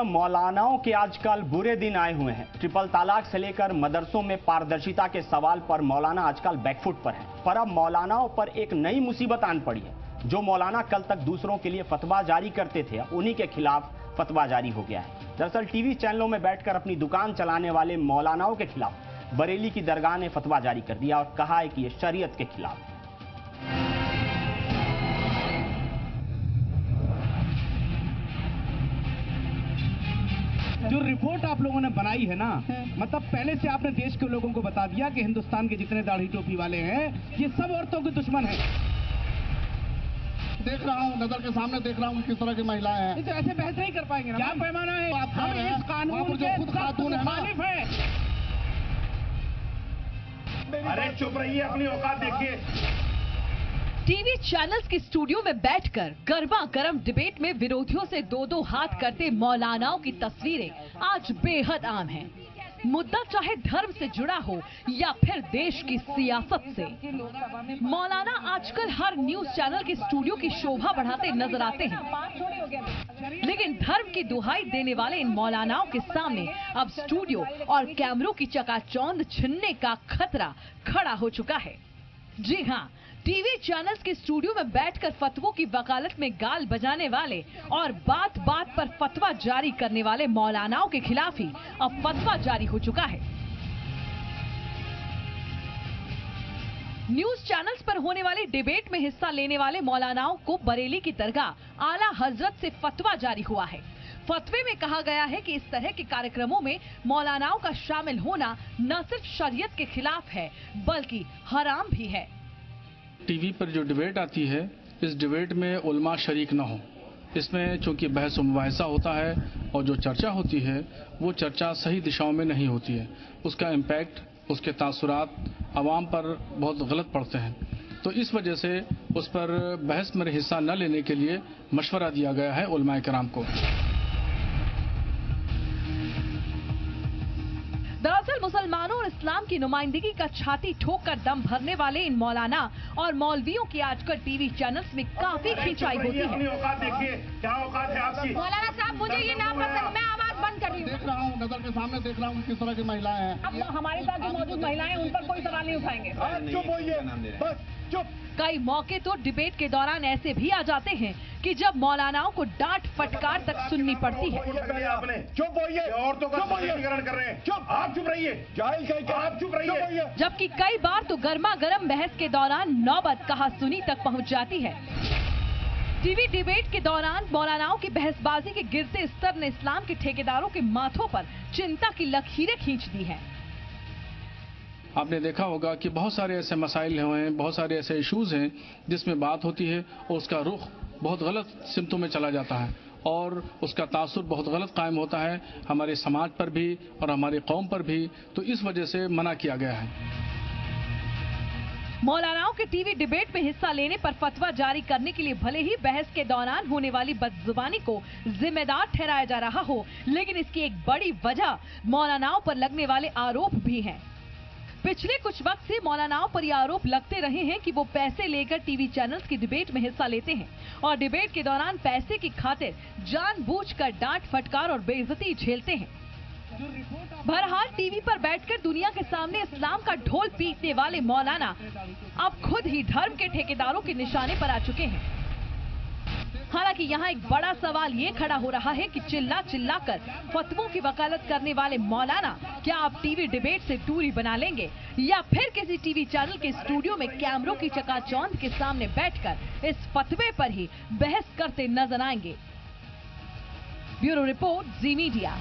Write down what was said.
मौलानाओं के आजकल बुरे दिन आए हुए हैं। ट्रिपल तलाक से लेकर मदरसों में पारदर्शिता के सवाल पर मौलाना आजकल बैकफुट पर है। पर अब मौलानाओं पर एक नई मुसीबत आन पड़ी है। जो मौलाना कल तक दूसरों के लिए फतवा जारी करते थे, उन्हीं के खिलाफ फतवा जारी हो गया है। दरअसल टीवी चैनलों में बैठकर अपनी दुकान चलाने वाले मौलानाओं के खिलाफ बरेली की दरगाह ने फतवा जारी कर दिया और कहा है कि यह शरीयत के खिलाफ है। जो रिपोर्ट आप लोगों ने बनाई है ना, मतलब पहले से आपने देश के लोगों को बता दिया कि हिंदुस्तान के जितने दाढ़ी टोपी वाले हैं ये सब औरतों के दुश्मन हैं। देख रहा हूँ, नजर के सामने देख रहा हूँ किस तरह की महिलाएं हैं। तो ऐसे बहस नहीं कर पाएंगे ना। क्या पैमाना है? हम इस कानून के खुद खातून है मुखालिफ हैं। अरे चुप रहिए, अपनी औकात देखिए। टीवी चैनल्स के स्टूडियो में बैठकर गर्मा गर्म डिबेट में विरोधियों से दो दो हाथ करते मौलानाओं की तस्वीरें आज बेहद आम हैं। मुद्दा चाहे धर्म से जुड़ा हो या फिर देश की सियासत से, मौलाना आजकल हर न्यूज चैनल के स्टूडियो की शोभा बढ़ाते नजर आते हैं। लेकिन धर्म की दुहाई देने वाले इन मौलानाओं के सामने अब स्टूडियो और कैमरों की चकाचौंध छिनने का खतरा खड़ा हो चुका है। जी हाँ, टीवी चैनल्स के स्टूडियो में बैठकर फतवों की वकालत में गाल बजाने वाले और बात बात पर फतवा जारी करने वाले मौलानाओं के खिलाफ ही अब फतवा जारी हो चुका है। न्यूज चैनल्स पर होने वाली डिबेट में हिस्सा लेने वाले मौलानाओं को बरेली की दरगाह आला हजरत से फतवा जारी हुआ है। फतवे में कहा गया है कि इस तरह के कार्यक्रमों में मौलानाओं का शामिल होना न सिर्फ शरीयत के खिलाफ है बल्कि हराम भी है। टीवी पर जो डिबेट आती है, इस डिबेट में उलमा शरीक न हो। इसमें चूंकि बहस व मुबाहिसा होता है और जो चर्चा होती है वो चर्चा सही दिशाओं में नहीं होती है। उसका इम्पैक्ट, उसके तासुरात आवाम पर बहुत गलत पड़ते हैं। तो इस वजह से उस पर बहस में हिस्सा न लेने के लिए मशवरा दिया गया है उलमाए कराम को। दरअसल मुसलमानों और इस्लाम की नुमाइंदगी का छाती ठोक कर दम भरने वाले इन मौलाना और मौलवियों की आजकल टीवी चैनल्स में काफी खिंचाई होती है। अपनी औकात देखिए, क्या औकात है आपकी? मौलाना साहब, मुझे ये ना पसंद, मैं आवाज बंद कर रही हूँ। देख रहा हूँ, नजर के सामने देख रहा हूँ किस तरह की महिलाएं हैं। अब हमारे साथ जो मौजूद महिलाएं उन पर कोई सवाल नहीं उठाएंगे। चुप होइए, बस चुप। कई मौके तो डिबेट के दौरान ऐसे भी आ जाते हैं कि जब मौलानाओं को डांट फटकार तक सुननी पड़ती है। आपने चुप होइए, औरतों का सशक्तिकरण कर रहे हैं। चुप, आप चुप रहिए, आप चुप रहिए। जबकि कई बार तो गर्मा गर्म बहस के दौरान नौबत कहा सुनी तक पहुंच जाती है। टीवी डिबेट के दौरान मौलानाओं की बहसबाजी के गिरते स्तर ने इस्लाम के ठेकेदारों के माथों पर चिंता की लकीरें खींच दी हैं। आपने देखा होगा कि बहुत सारे ऐसे मसाइल हैं, बहुत सारे ऐसे इश्यूज हैं जिसमें बात होती है और उसका रुख बहुत गलत सिमतों में चला जाता है और उसका तासुर बहुत गलत कायम होता है हमारे समाज पर भी और हमारी कौम पर भी। तो इस वजह से मना किया गया है। मौलानाओं के टीवी डिबेट में हिस्सा लेने पर फतवा जारी करने के लिए भले ही बहस के दौरान होने वाली बदजुबानी को जिम्मेदार ठहराया जा रहा हो, लेकिन इसकी एक बड़ी वजह मौलानाओं पर लगने वाले आरोप भी हैं। पिछले कुछ वक्त से मौलानाओं पर ये आरोप लगते रहे हैं कि वो पैसे लेकर टीवी चैनल्स की डिबेट में हिस्सा लेते हैं और डिबेट के दौरान पैसे की खातिर जानबूझकर डांट फटकार और बेइज्जती झेलते हैं। बहरहाल टीवी पर बैठकर दुनिया के सामने इस्लाम का ढोल पीटने वाले मौलाना अब खुद ही धर्म के ठेकेदारों के निशाने पर आ चुके हैं। हालांकि यहाँ एक बड़ा सवाल ये खड़ा हो रहा है कि चिल्ला चिल्लाकर फतवों की वकालत करने वाले मौलाना क्या आप टीवी डिबेट से दूरी बना लेंगे या फिर किसी टीवी चैनल के स्टूडियो में कैमरों की चकाचौंध के सामने बैठकर इस फतवे पर ही बहस करते नजर आएंगे। ब्यूरो रिपोर्ट, जी मीडिया।